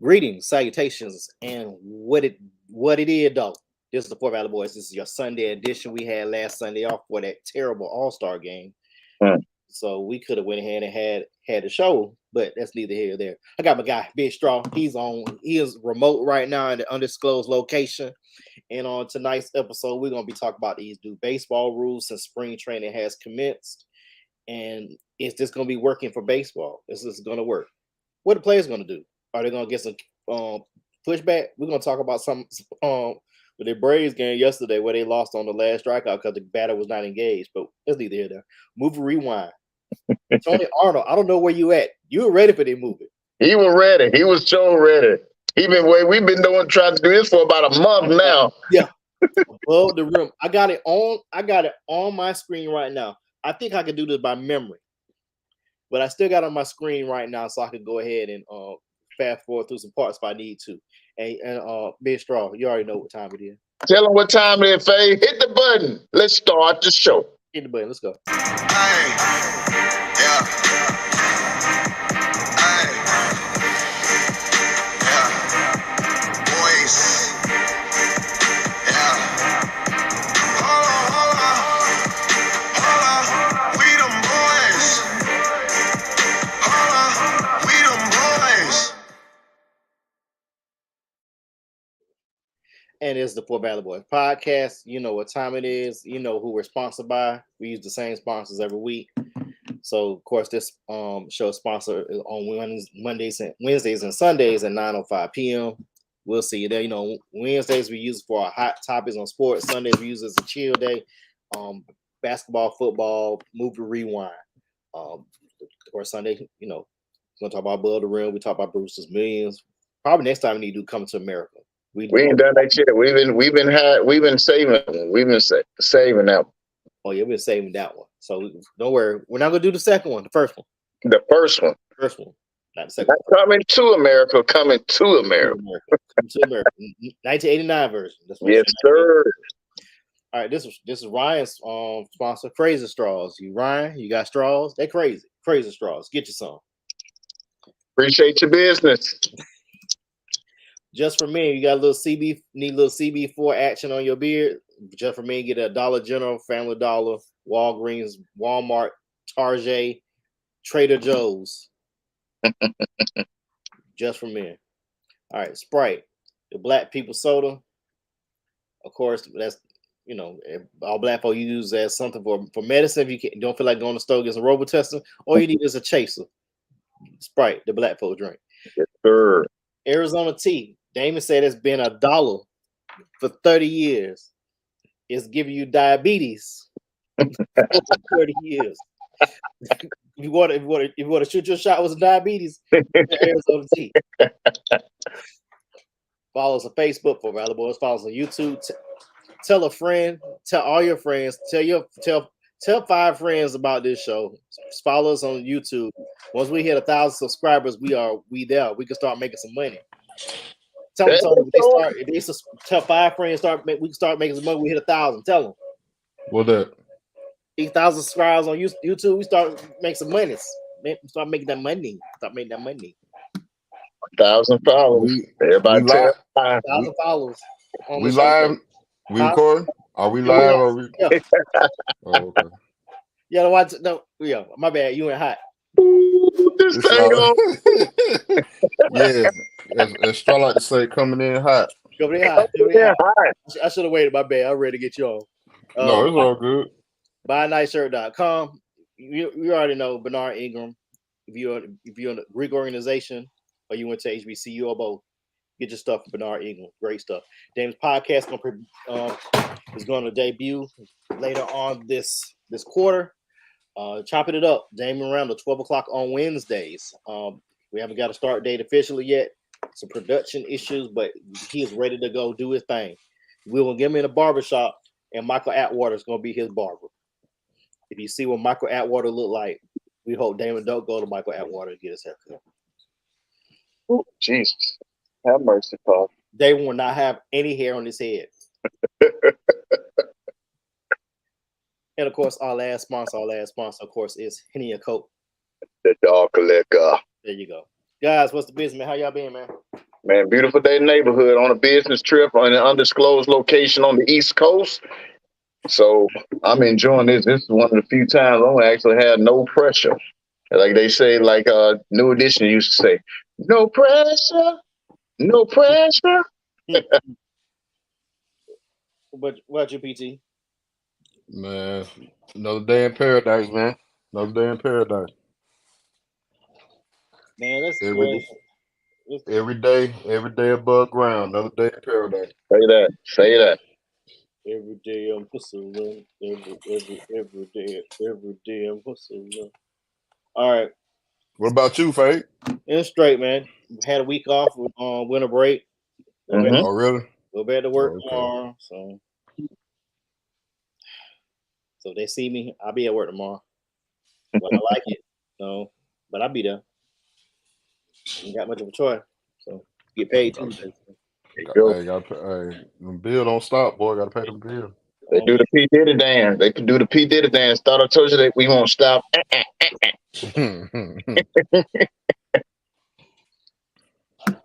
Greetings, salutations, and what it is though. This is the Four Valley Boys. This is your Sunday edition. We had last Sunday off for that terrible All-Star game, so we could have went ahead and had a show, but that's neither here nor there. I got my guy Big Straw. He is remote right now in an undisclosed location. And on tonight's episode, we're gonna be talking about these new baseball rules since spring training has commenced, and is this gonna be working for baseball? Is this gonna work? What are the players gonna do? Are they gonna get some pushback? We're gonna talk about some with the Braves game yesterday where they lost on the last strikeout because the batter was not engaged. But it's neither here nor there. Move rewind. Tony Arnold, I don't know where you at. You were ready for the movie. He was ready. He was so ready. We've been trying to do this for about a month now. Yeah. Above the rim. I got it on my screen right now. I think I can do this by memory. But I still got it on my screen right now, so I can go ahead and fast forward through some parts if I need to. And Big Straw, you already know what time it is. Tell them what time it is, Faye. Hit the button. Let's start the show. Hit the button. Let's go. Hey, yeah. Hey, yeah. Boys. Yeah. Hold on. We them boys. Hold on. We them boys. And it's the Four Valley Boys podcast. You know what time it is. You know who we're sponsored by. We use the same sponsors every week. So, of course, this show is sponsored on Wednesdays and Sundays at 9:05 p.m. We'll see you there. You know, Wednesdays we use it for our hot topics on sports. Sundays we use it as a chill day. Basketball, football, movie rewind. Or Sunday, you know, we're going to talk about Above the Rim. We talk about Brewster's Millions. Probably next time we need to do Coming to America. We ain't done that shit. We've been saving that. Oh yeah, we've been saving that one. So don't worry, we're not gonna do the second one. The first one. The first one. First one, not the second. Not Coming to America. Coming to America. Coming to America. 1989 version. Yes, sir. All right, this is Ryan's sponsor, Crazy Straws. Ryan, you got straws? They're crazy. Crazy Straws. Get you some. Appreciate your business. Just for men, you got a little CB4 action on your beard. Just for men, get a Dollar General, Family Dollar, Walgreens, Walmart, Target, Trader Joe's. Just for men. All right, Sprite, the Black People soda. Of course, that's, you know, all black folk use as something for medicine. If you don't feel like going to the store get some Robitussin, all you need is a chaser. Sprite, the black folk drink. Yes, sir. Arizona tea. Damon said it's been $1 for 30 years. It's giving you diabetes for 30 years. If you want to shoot your shot with some diabetes, Arizona tea. Follow us on Facebook for Valley Boys. Follow us on YouTube. Tell a friend. Tell all your friends. Tell 5 friends about this show. Follow us on YouTube. Once we hit 1,000 subscribers, we there. We can start making some money. Tell them if they tell 5 friends we can start making some money. We hit 1,000. Tell them. What that? 8,000 subscribers on YouTube. We start making some money. Start making that money. 1,000 followers. Everybody, 1,000 followers. We live. We recording? Are we live? Or we? Yeah. Oh, okay. Yeah, my bad. You went hot. This thing on. Yeah, as Straw like to say, coming in hot. Coming in hot. I should have waited. My bad. I'm ready to get you on. No, it's all good. BuyANiceShirt.com. You already know Bernard Ingram. If you're in a Greek organization or you went to HBCU or both, get your stuff from Bernard Ingram. Great stuff. Damon's podcast is going to debut later on this quarter. Chopping it up. Damon around the 12 o'clock on Wednesdays. We haven't got a start date officially yet. Some production issues, but he is ready to go do his thing. We will get him in a barbershop, and Michael Atwater is going to be his barber. If you see what Michael Atwater look like, we hope Damon don't go to Michael Atwater to get his haircut. Oh, Jesus. Have mercy, Paul. They will not have any hair on his head. And, of course, our last sponsor, of course, is Henny and Coke. The dark liquor. There you go. Guys, what's the business, man? How y'all been, man? Man, beautiful day neighborhood on a business trip on an undisclosed location on the East Coast. So I'm enjoying this. This is one of the few times I'm gonna actually have no pressure. Like they say, like New Edition used to say, no pressure, no pressure. But what you PT? Man, another day in paradise, man. Another day in paradise. Man, let's Every let's every day above ground. Another day in paradise. Say that. Say that. every day I'm hustling. Every day I'm hustling. All right. What about you, Fade? It's straight, man. Had a week off, winter break. Mhm. Oh, really? Go back to work Okay. tomorrow. So if they see me, I'll be at work tomorrow. But I like it. So, but I'll be there. Ain't got much of a choice. So get paid too. There you go. Hey, them bill don't stop, boy. Gotta pay them bill. They do the P Diddy dance. They can do the P Diddy dance. Thought I told you that we won't stop.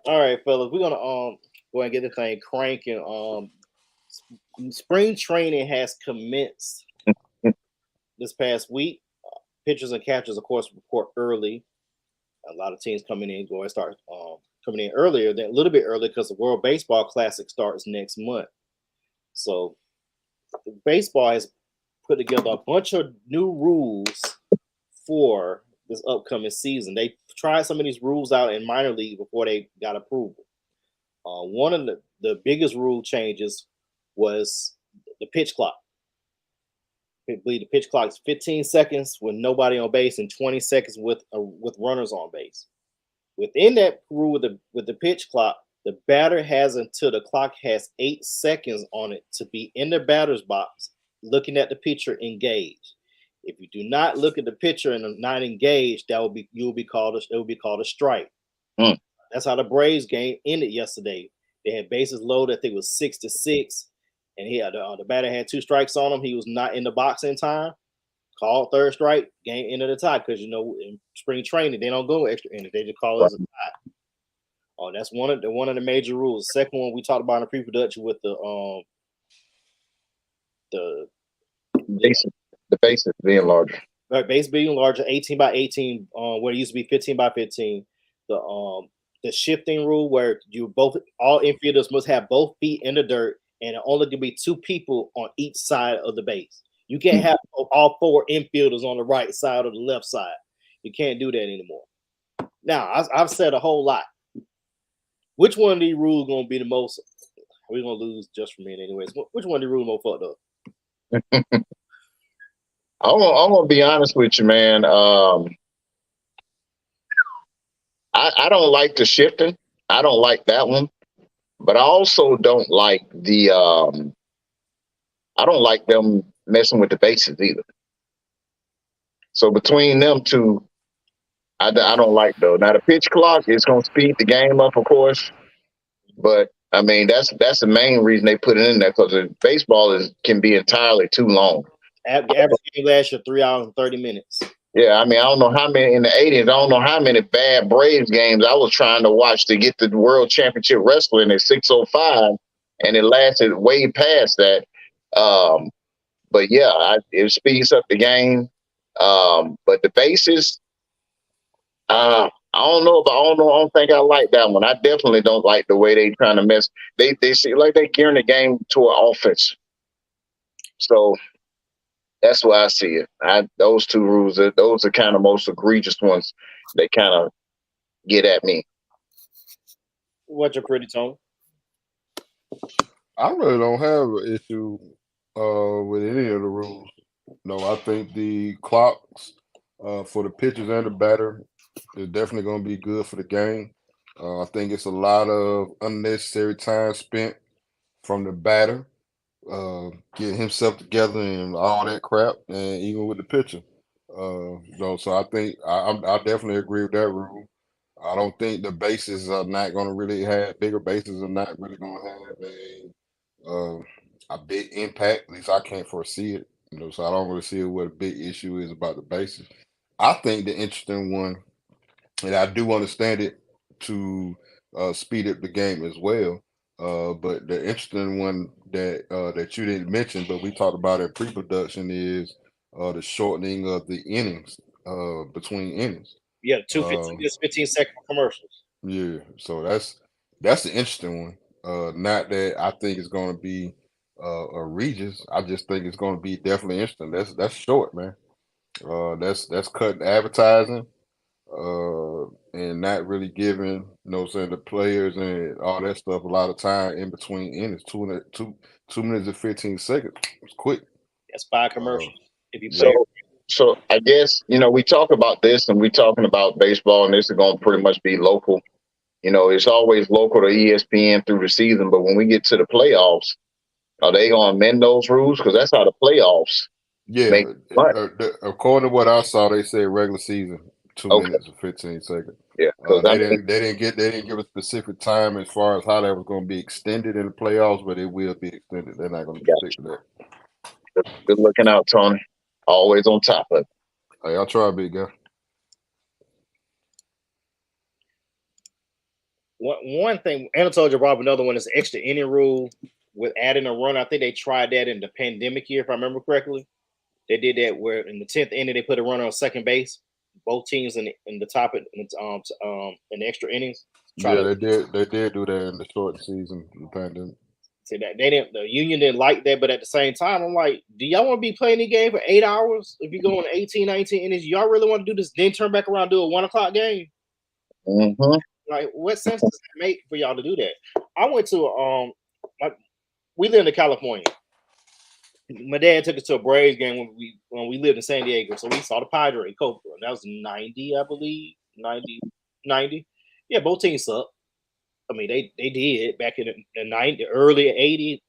All right, fellas, we're gonna go ahead and get this thing cranking. Spring training has commenced this past week. Pitchers and catchers, of course, report early. A lot of teams coming in, going to start coming in earlier, than a little bit earlier because the World Baseball Classic starts next month. So baseball has put together a bunch of new rules for this upcoming season. They tried some of these rules out in minor league before they got approval. One of the biggest rule changes was the pitch clock. I believe the pitch clock is 15 seconds with nobody on base and 20 seconds with runners on base. Within that rule with the pitch clock, the batter has until the clock has 8 seconds on it to be in the batter's box, looking at the pitcher engaged. If you do not look at the pitcher and not engaged, it will be called a strike. Mm. That's how the Braves game ended yesterday. They had bases loaded. I think it was 6-6, and the batter had 2 strikes on him. He was not in the box in time. Called third strike, game ended the tie because in spring training they don't go extra innings. They just call it as a tie. Oh, that's one of the major rules. The second one we talked about in pre-production with the bases being larger. Right, base being larger, 18 by 18, where it used to be 15 by 15. The shifting rule where all infielders must have both feet in the dirt, and it only can be 2 people on each side of the base. You can't have all 4 infielders on the right side or the left side. You can't do that anymore. Now, I've said a whole lot. Which one of these rules going to be the most? We're going to lose just for me anyways. Which one of the rules more fucked up? I'm gonna be honest with you, man. I don't like the shifting. I don't like that one, but I also don't like the. I don't like them messing with the bases either. So between them two, I don't like though. Now the pitch clock is gonna speed the game up, of course, but I mean that's the main reason they put it in there because baseball can be entirely too long. Average game last year 3 hours and 30 minutes. Yeah, I mean, I don't know how many in the 80s. I don't know how many bad Braves games I was trying to watch to get the World Championship Wrestling at 6:05, and it lasted way past that. But yeah, it speeds up the game. But the bases, I don't think I like that one. I definitely don't like the way they trying to mess. They see like they gearing the game to an offense. So. That's why I see it. Those 2 rules, those are kind of most egregious ones. They kind of get at me. What's your pretty tone? I really don't have an issue with any of the rules. No, I think the clocks for the pitchers and the batter is definitely going to be good for the game. I think it's a lot of unnecessary time spent from the batter. Getting himself together and all that crap, and even with the pitcher. So I think I definitely agree with that rule. I don't think the bases are not going to really have bigger bases are not really going to have a big impact. At least I can't foresee it. So I don't really see what a big issue is about the bases. I think the interesting one, and I do understand it to speed up the game as well. But the interesting one that you didn't mention, but we talked about in pre-production, is the shortening of the innings between innings. Yeah, 15-second commercials. Yeah, so that's the interesting one. Not that I think it's going to be egregious. I just think it's going to be definitely interesting. That's short, man. That's cutting advertising, and not really giving, the players and all that stuff a lot of time in between innings. 2 minutes and 15 seconds. It's quick. That's 5 commercials. If you So, so I guess, we talk about this and we're talking about baseball, and this is going to pretty much be local. It's always local to ESPN through the season, but when we get to the playoffs, are they going to amend those rules? Because that's how the playoffs make money. According to what I saw, they said regular season 2 minutes and 15 seconds. Yeah, they didn't give a specific time as far as how that was going to be extended in the playoffs, but it will be extended. They're not going to stick to that. Good looking out, Tony. Always on top of it. Hey, I'll try, big guy. One thing, Anna told you, Rob, another one is the extra inning rule with adding a run. I think they tried that in the pandemic year, if I remember correctly. They did that where in the 10th inning they put a runner on second base. Both teams in the top in the extra innings. They did do that in the short season, the pandemic. See that the union didn't like that, but at the same time, I'm like, do y'all want to be playing the game for 8 hours? If you go in 18, 19 innings, y'all really want to do this? Then turn back around and do a 1 o'clock game? Mm-hmm. Like, what sense does it make for y'all to do that? I went to we lived in California. My dad took us to a Braves game when we lived in San Diego, so we saw the Padres, Cobra. That was 90, I believe, 90. Yeah, both teams sucked. I mean, they did back in the early 80s,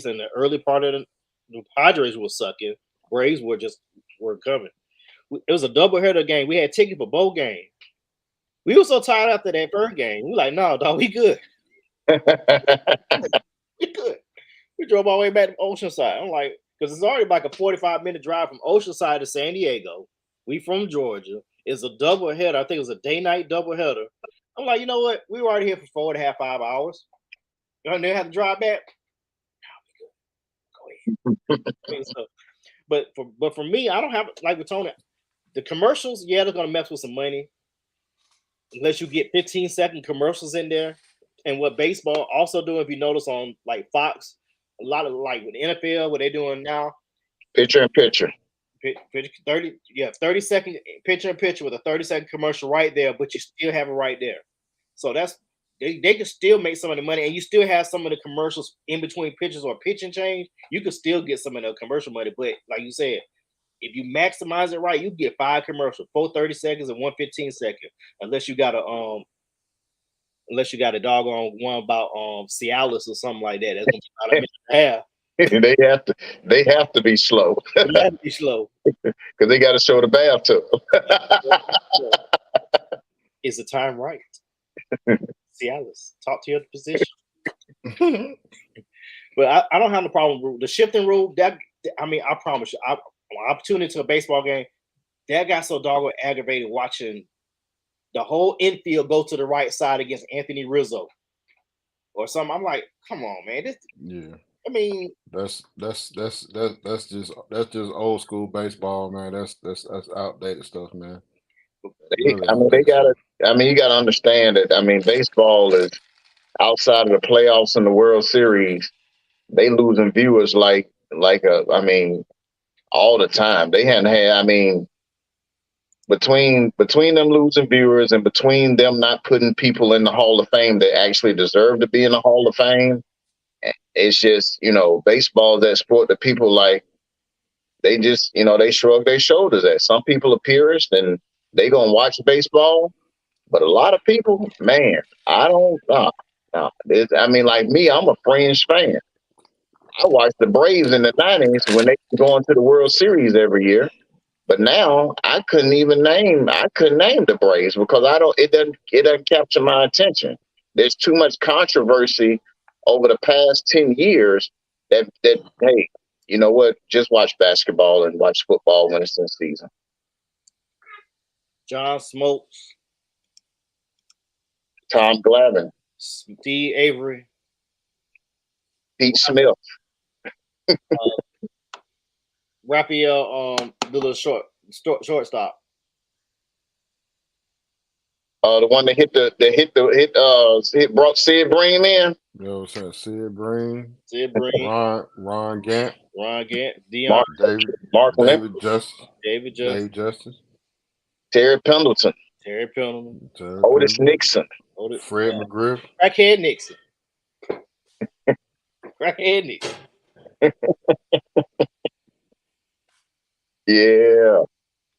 and the early part of the Padres were sucking. Braves were coming. It was a doubleheader game. We had tickets for both games. We were so tired after that first game. We were like, no, dog, we good. We good. We drove all the way back to Oceanside. I'm like, because it's already like a 45-minute drive from Oceanside to San Diego. We from Georgia. It's a doubleheader. I think it was a day-night doubleheader. I'm like, you know what? We were already here for 4.5, 5 hours. And then have to drive back. Go ahead. But for me, I don't have, like with Tony, the commercials, yeah, they're going to mess with some money. Unless you get 15-second commercials in there. And what baseball also do, if you notice on like Fox, a lot of like with NFL, what they're doing now. Picture in picture. 30-second picture in picture with a 30-second commercial right there, but you still have it right there. So that's they can still make some of the money, and you still have some of the commercials in between pitches or pitch and change. You can still get some of the commercial money, but like you said, if you maximize it right, you get 5 commercials, 4 30 seconds and 1 15 second. Unless you got a doggone one about Cialis or something like that. That's gonna be about a minute and a half. They have to be slow. They have to be slow. Because they got to show the bath to them. Is the time right? Cialis, talk to your position. But I don't have no problem with the shifting rule. That I promise you, I tuned into a baseball game. That got so doggone aggravated watching the whole infield go to the right side against Anthony Rizzo or something. I'm like, come on, man. I mean, that's just old school baseball, man. That's outdated stuff, man. You gotta understand that. Baseball is outside of the playoffs and the World Series. They losing viewers all the time. They hadn't had. Between them losing viewers and between them not putting people in the Hall of Fame that actually deserve to be in the Hall of Fame, it's just, baseball is that sport that people like. They just, they shrug their shoulders at. Some people are purists and they gonna watch baseball, but a lot of people, man, I don't know. Like me, I'm a Fringe fan. I watched the Braves in the 90s when they were going to the World Series every year. But now I couldn't name the Braves because it doesn't capture my attention. There's too much controversy over the past 10 years that hey, you know what? Just watch basketball and watch football when it's in season. John Smoltz. Tom Glavine, Steve Avery, Pete Smith. Raphael, the little shortstop. The one that brought Sid Bream in. You know what I'm saying? Sid Green, Sid Bream, Ron Gant, Ron Gant, Dion, Mark David Justice, David Justice, Dave Justice, Terry Pendleton, Terry Pendleton, Otis Nixon. Fred McGriff. Crackhead Nixon. Crackhead Nixon. Yeah.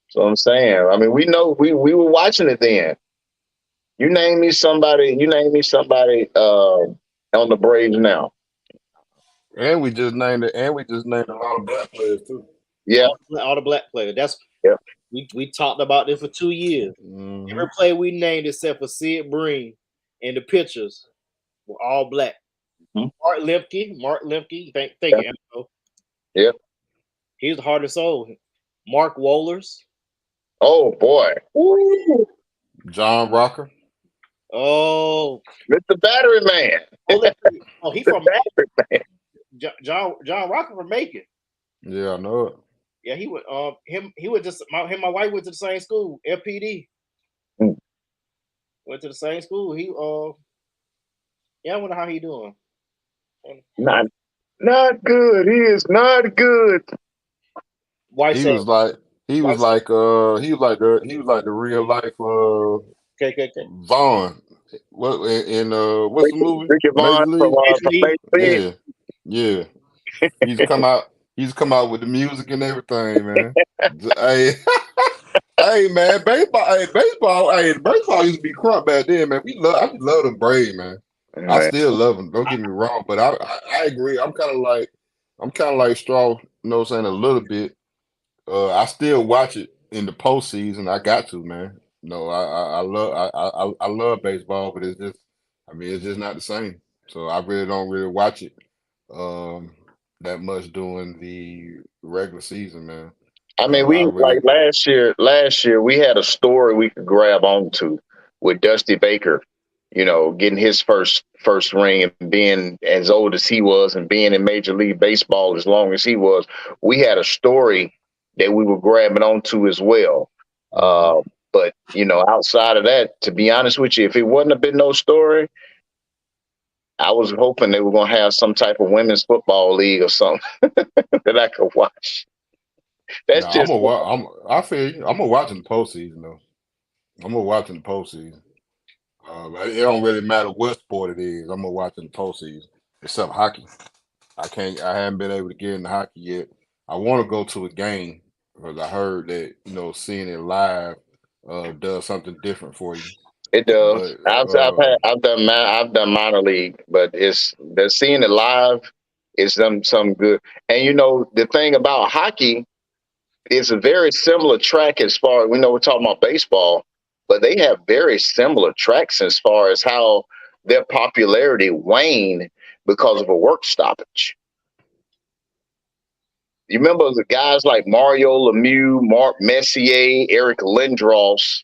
So I'm saying. I mean, we know we were watching it then. You name me somebody on the Braves now. And we just named it. And we just named a lot of black players too. Yeah. All the black players. That's yeah. We talked about this for 2 years. Mm-hmm. Every player we named except for Sid Bream and the pitchers were all black. Mm-hmm. Mark Lemke. Thank yeah. you, Angelo. Yeah. He's the heart and soul. Mark Wohlers. Oh boy. Ooh. John Rocker. Oh, Mr. Battery Man. Oh, he from Battery Man. John Rocker from Macon. Yeah, I know it. Yeah, he would. He would just. My wife went to the same school, FPD. Went to the same school. He yeah, I wonder how he doing. Not good. He is not good. White he was like the real life Vaughn. What in what's the movie? Ricky Vaughn from Yeah. He's come out with the music and everything, man. Hey, hey man, baseball used to be crunk back then, man. I love them Braves, man. Right. I still love them. Don't get me wrong, but I agree. I'm kind of like Straw. You know what I'm saying? A little bit. I still watch it in the postseason. I got to, man. No, I love baseball, but it's just not the same. So I really don't watch it that much during the regular season, man. I mean, like last year we had a story we could grab onto with Dusty Baker, you know, getting his first ring and being as old as he was and being in Major League Baseball as long as he was. We had a story that we were grabbing onto as well. But, you know, outside of that, to be honest with you, if it wouldn't have been no story, I was hoping they were going to have some type of women's football league or something that I could watch. That's just. I feel you. I'm gonna watch in the postseason though. I'm gonna watch in the postseason. It don't really matter what sport it is. I'm gonna watch in the postseason, except hockey. I haven't been able to get into hockey yet. I want to go to a game because I heard that seeing it live does something different for you. It does. But, I've done minor league, but seeing it live is some good. And the thing about hockey. It's a very similar track as far as we know. We're talking about baseball, but they have very similar tracks as far as how their popularity waned because of a work stoppage. You remember the guys like Mario Lemieux, Mark Messier, Eric Lindros.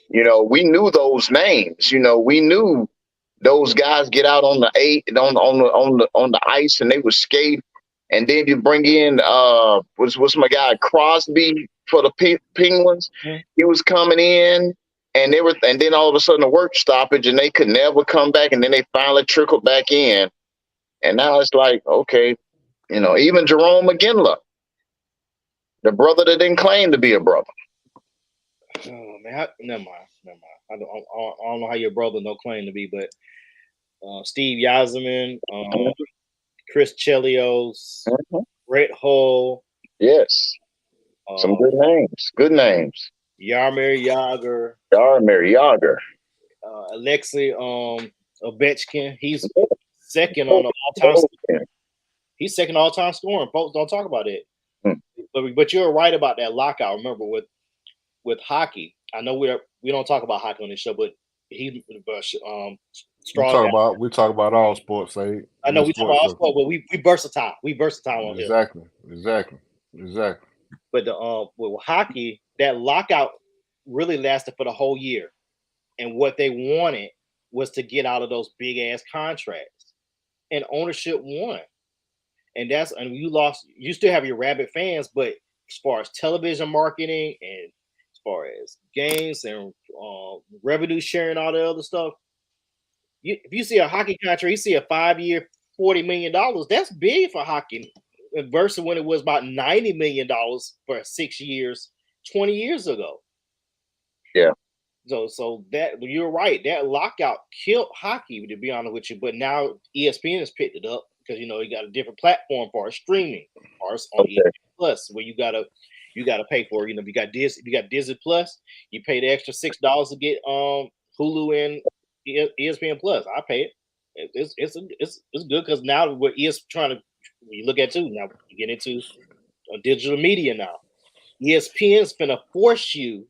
We knew those names. We knew those guys get out on the ice and they would skate. And then you bring in what's my guy Crosby for the Penguins. Mm-hmm. He was coming in, and then all of a sudden a work stoppage, and they could never come back. And then they finally trickled back in, and now it's like, okay, even Jerome McGinley, the brother that didn't claim to be a brother. Oh man, never mind. I don't know how your brother no claim to be, but Steve Yzerman, Chris Chelios, Brett Hull. Yes. Some good names. Good names. Jaromir Jagr. Alexei Ovechkin. He's second on the all-time scoring. He's second all-time scoring. Folks don't talk about it. But you're right about that lockout. Remember with hockey. I know we don't talk about hockey on this show, but we talk about all sports. I know we talk about all sports, but we versatile. We versatile on here. Exactly. But with hockey, that lockout really lasted for the whole year, and what they wanted was to get out of those big ass contracts, and ownership won. And you lost. You still have your rabid fans, but as far as television marketing and as far as games and revenue sharing, all the other stuff, if you see a hockey contract, you see a 5-year, $40 million. That's big for hockey, versus when it was about $90 million for 6 years, 20 years ago. Yeah. So that you're right. That lockout killed hockey, to be honest with you. But now ESPN has picked it up because you got a different platform for streaming, or on ESPN Plus, where you gotta pay for. If you got Disney Plus, you pay the extra $6 to get Hulu and ESPN Plus. I pay it. It's good because now we're trying to. You look at too now. You get into digital media now. ESPN's gonna force you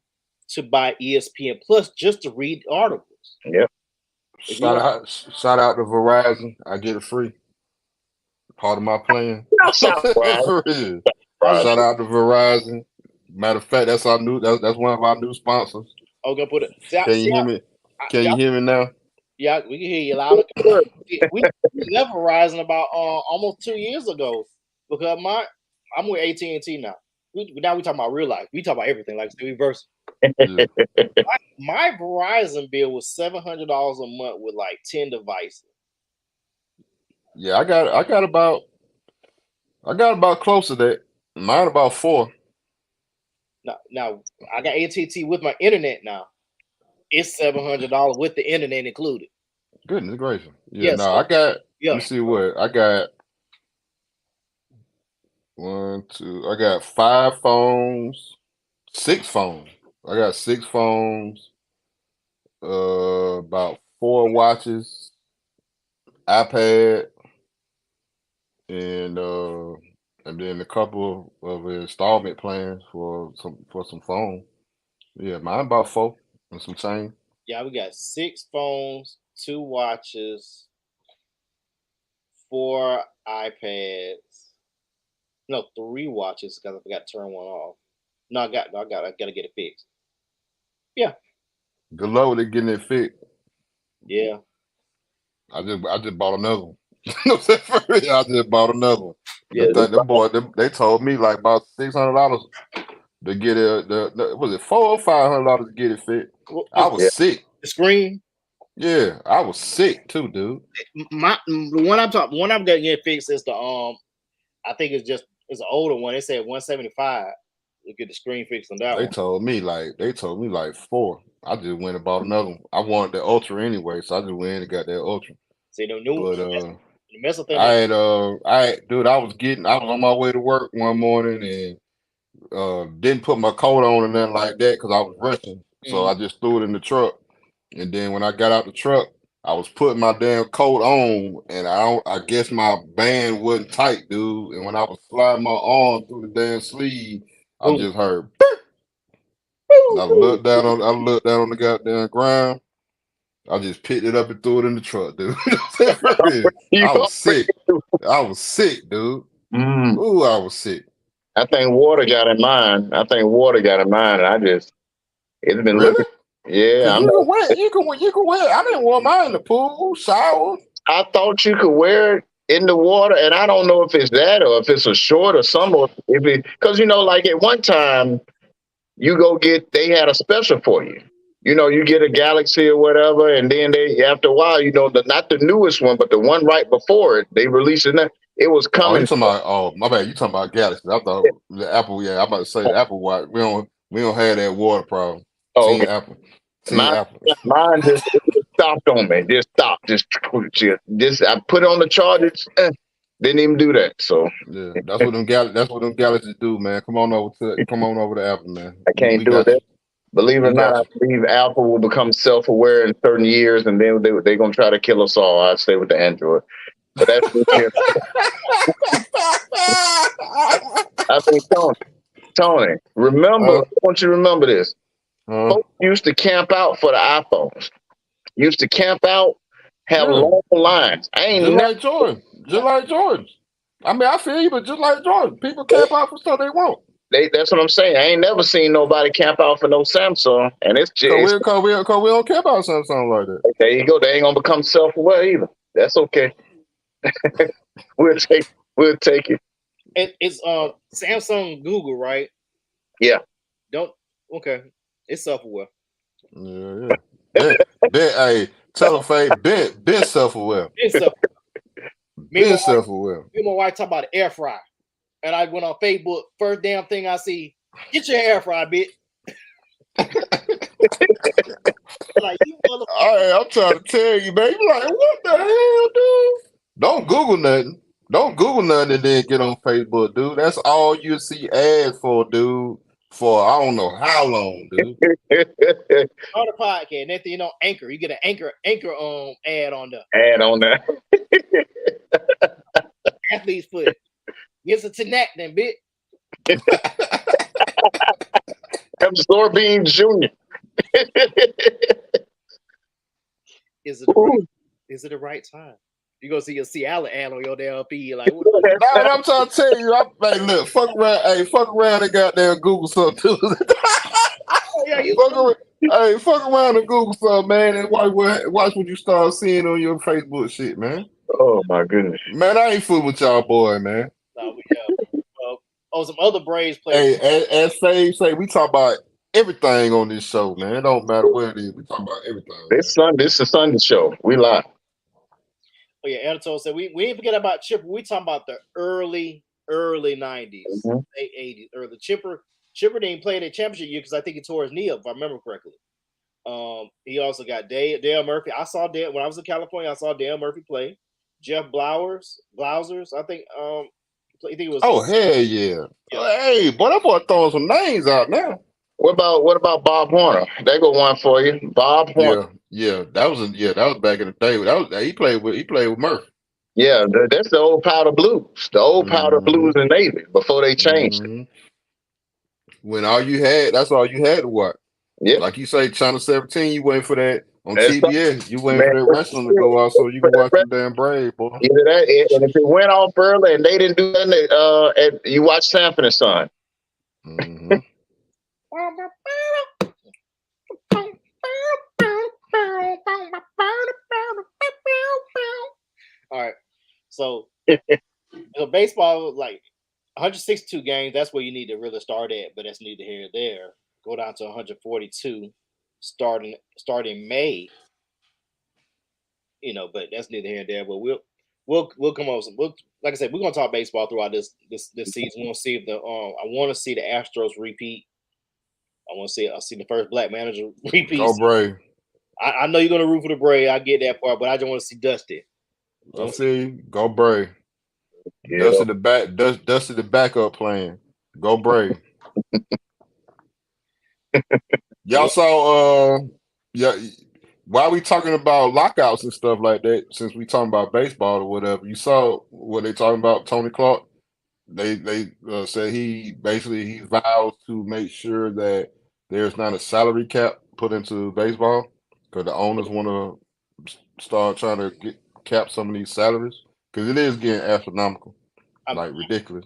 to buy ESPN Plus just to read articles. Yep. Shout out to Verizon. I get it free. Part of my plan. Shout out For real. Shout out to Verizon. Matter of fact, that's our new. That's one of our new sponsors. I'm gonna put it. Can you hear me? Can you hear me now? Yeah, we can hear you loud. We left Verizon about almost 2 years ago because I'm with AT&T now. Now we talking about real life. We talk about everything like the reverse. Yeah. My Verizon bill was $700 a month with like 10 devices. Yeah, I got about close to that. Mine about 4. Now I got AT&T with my internet now. It's $700 with the internet included. Goodness gracious. Yeah, no, I got. Let me see what I got. 1, 2. I got 5 phones, 6 phones. I got 6 phones. About 4 watches, iPad, and then a couple of installment plans for some phone. Yeah, mine about 4 and some change. Yeah, we got 6 phones, 2 watches, 4 iPads. No, 3 watches because I forgot to turn one off. No, I gotta get it fixed. Yeah. Good luck with it getting it fixed. Yeah. I just bought another one. I just bought another one. Yeah. They told me like about $600 to get it. Was it $400 or $500 to get it fixed? I was sick. The screen. Yeah, I was sick too, dude. The one I'm gonna get fixed is the I think it's an older one. They said $175 to get the screen fixed on that one. They told me like 4. I just went and bought another one. I wanted the Ultra anyway, so I just went and got that Ultra. See, the new one. But the mess thing. I was on my way to work one morning and didn't put my coat on and nothing like that because I was rushing. So I just threw it in the truck. And then when I got out the truck, I was putting my damn coat on, and I guess my band wasn't tight, dude. And when I was sliding my arm through the damn sleeve, I just heard. I looked down on the goddamn ground. I just picked it up and threw it in the truck, dude. I was sick, dude. Ooh, I was sick. I think water got in mine. And it's been really? looking. Yeah, you can wear. I didn't wear mine in the pool, shower. I thought you could wear it in the water, and I don't know if it's that or if it's a short or something. Because like at one time, they had a special for you. You get a Galaxy or whatever, and then after a while, not the newest one, but the one right before it, they released it. It was coming. My bad. You talking about Galaxy? I thought the Apple. Yeah, I'm about to say the Apple Watch. We don't have that water problem. Oh, okay. Apple. Mine just stopped on me. Just stopped. Just I put it on the charger. Didn't even do that. So yeah, that's what them Galaxies do, man. Come on over to Apple, man. I can't do it. Believe it or not, I believe Apple will become self-aware in certain years, and then they're gonna try to kill us all. I stay with the Android. But that's I think Tony, remember, I want you to remember this. Folks used to camp out for the iPhones. Used to camp out, have long lines. Just like Jordan. I mean, I feel you, but just like Jordan, people camp out for stuff they want. That's what I'm saying. I ain't never seen nobody camp out for no Samsung, and it's just Cause we don't care about something like that. there you go. They ain't gonna become self-aware either. That's okay. we'll take it. It's Samsung, Google, right? Yeah. Don't okay. It's self-aware. Yeah. Hey, tell them, Faye, been self-aware. It's self-aware. Been self-aware. Me and my wife talk about an air fryer, and I went on Facebook. First damn thing I see, get your air fryer, bitch. Like, you I'm trying to tell you, man. You like, what the hell, dude? Don't Google nothing. Don't Google nothing and then get on Facebook, dude. That's all you see ads for, dude. For I don't know how long, dude. on the podcast, next thing you know, Anchor. You get an Anchor ad on the Add on that. athlete's foot. Gets a Tanac then, bitch. Absorbing Junior. Is it the right time? You gonna see a Seattle ad on your damn feed, like what? That's what I'm trying to tell you. Hey, look, fuck around and goddamn Google something too. Oh, yeah, fuck around and Google something, man, and watch what you start seeing on your Facebook shit, man. Oh my goodness, man, I ain't fooling with y'all, boy, man. No, some other Braves players. Hey, as Faye say, we talk about everything on this show, man. It don't matter what it is. We talk about everything. This is a Sunday show. We live. Oh yeah, Anatole said we didn't forget about Chipper. We talking about the early 90s, late 80s, or the Chipper didn't play in the championship year because I think he tore his knee up, if I remember correctly. He also got Dale Murphy. I saw Dale when I was in California. I saw Dale Murphy play. Jeff Blausers, I think. I think it was. Oh hell yeah! Hey, boy, that boy throwing some names out now. What about Bob Horner? They go one for you, Bob Horner. Yeah, that was back in the day. He played with Murph. Yeah, that's the old Powder Blues. The old Powder Blues in Navy before they changed it. When that's all you had to watch. Yeah, like you say, Channel 17. You waiting for that on TBS. You waiting for that wrestling to go out so you can watch the damn Brave, boy. Either that, and if it went off early and they didn't do nothing, and you watch Sanford and Son. All right, so baseball, like 162 games, that's where you need to really start at, but that's neither here nor there. Go down to 142 starting May. But that's neither here nor there. But we'll come up with like I said, we're gonna talk baseball throughout this season. We're gonna see if I want to see the Astros repeat. I'll see the first black manager repeat. Go Brave. I know you're gonna root for the Brave. I get that part, but I just want to see Dusty. Let's see. Go Brave. Yeah. Dusty the backup plan. Go Brave. Y'all saw while we talking about lockouts and stuff like that, since we talking about baseball or whatever, you saw what they talking about Tony Clark. They said he vows to make sure that there's not a salary cap put into baseball because the owners want to start trying to cap some of these salaries because it is getting astronomical, like ridiculous.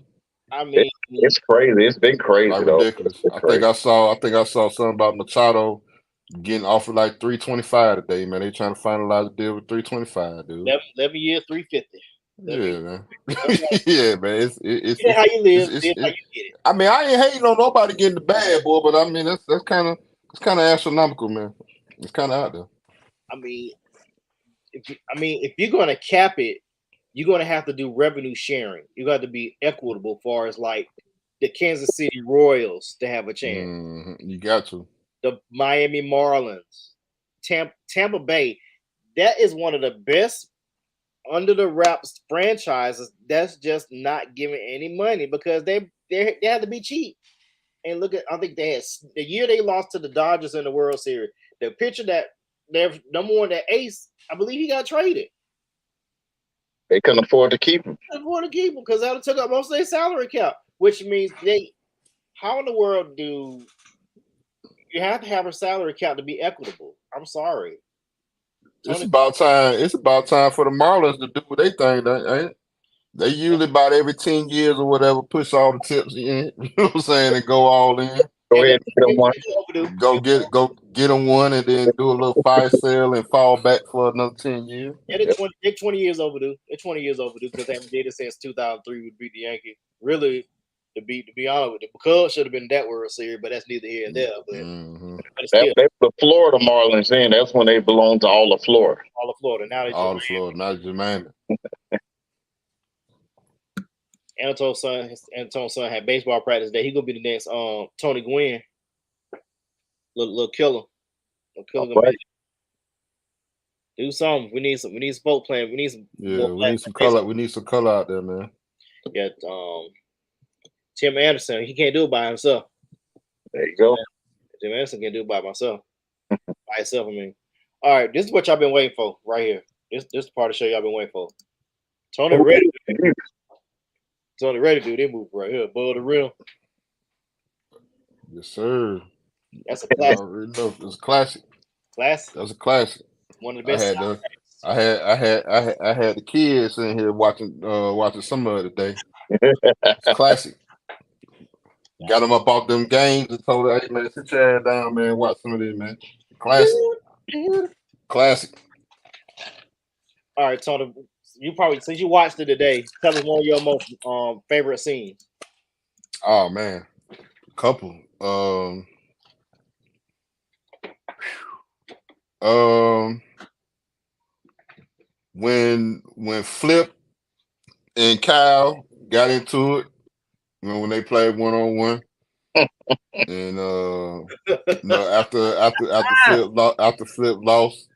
I mean, it's crazy. It's been crazy, like though. ridiculous. I think I saw something about Machado getting offered like $325 today, man. They trying to finalize a deal with $325, dude. 11 years, $350. Yeah, man. Yeah, man. It's how you live. How you get it. I mean, I ain't hating on nobody getting the bad, boy, but I mean that's kind of astronomical, man. It's kind of out there. I mean, if you're gonna cap it, you're gonna have to do revenue sharing. You got to be equitable, far as like the Kansas City Royals to have a chance. You got to. The Miami Marlins, Tampa Bay. That is one of the best under the wraps franchises that's just not giving any money because they have to be cheap. And look at, I think they had the year they lost to the Dodgers in the World Series. The pitcher that their number one, that ace, I believe he got traded. They couldn't afford to keep him. Because that took up most of their salary cap, which means how in the world do you have to have a salary cap to be equitable? I'm sorry. It's about time for the Marlins to do what they think, ain't it? They usually about every 10 years or whatever push all the tips in. You know what I'm saying? And go all in. Go ahead and get them one. Go get them one and then do a little fire sale and fall back for another 10 years. Yeah, they're 20 years overdue. They're 20 years overdue because they haven't did it since 2003. We beat the Yankees. Really, to be honest with it, because should have been that World Series, but that's neither here and there. But, but still, That's the Florida Marlins. Then that's when they belong to all of Florida. all of Florida. Now they All the Florida, not Jermaine. Antone's son had baseball practice day. He gonna be the next Tony Gwynn. Little killer. Little killer gonna Right. do something. We need some folk playing. We need some We need some color. We need some color out there, man. Yeah, Tim Anderson, he can't do it by himself. There you go. Tim Anderson can't do it by himself. By himself, I mean. All right, this is what y'all been waiting for right here. This is the part of the show y'all been waiting for. Tony ready to do this move right here, above the rim. Yes, sir. That's a classic. It's a classic. Classic. That's a classic. One of the best. I had the kids in here watching some of it today. It's classic. Got them up off them games and told her, hey man, sit your ass down, man, watch some of this, man. Classic. Classic. All right, Tony, you probably since you watched it today, tell us one of your most favorite scenes. Oh man. Couple. When Flip and Kyle got into it, you know, when they played 1-on-1, and after Flip lost,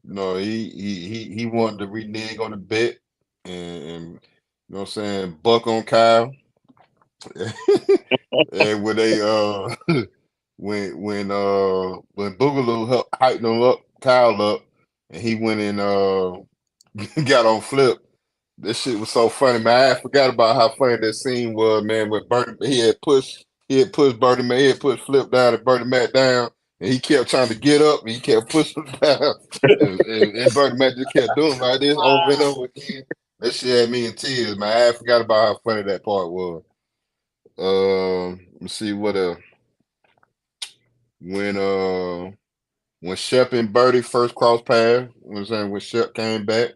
you know, he wanted to renege on the bet, and you know what I'm saying, buck on Kyle, and when they when Boogaloo hyped him up, Kyle up, and he went and got on Flip. This shit was so funny, man. I forgot about how funny that scene was, man. With Bernie, he had pushed Bernie Mac, he had put Flip down and Bernie Mac down, and he kept trying to get up, and he kept pushing him down, and Bernie Mac just kept doing like this over and over again. That shit had me in tears, man. I forgot about how funny that part was. Let me see what when Shep and Birdie first crossed paths, you know what I'm saying, when Shep came back,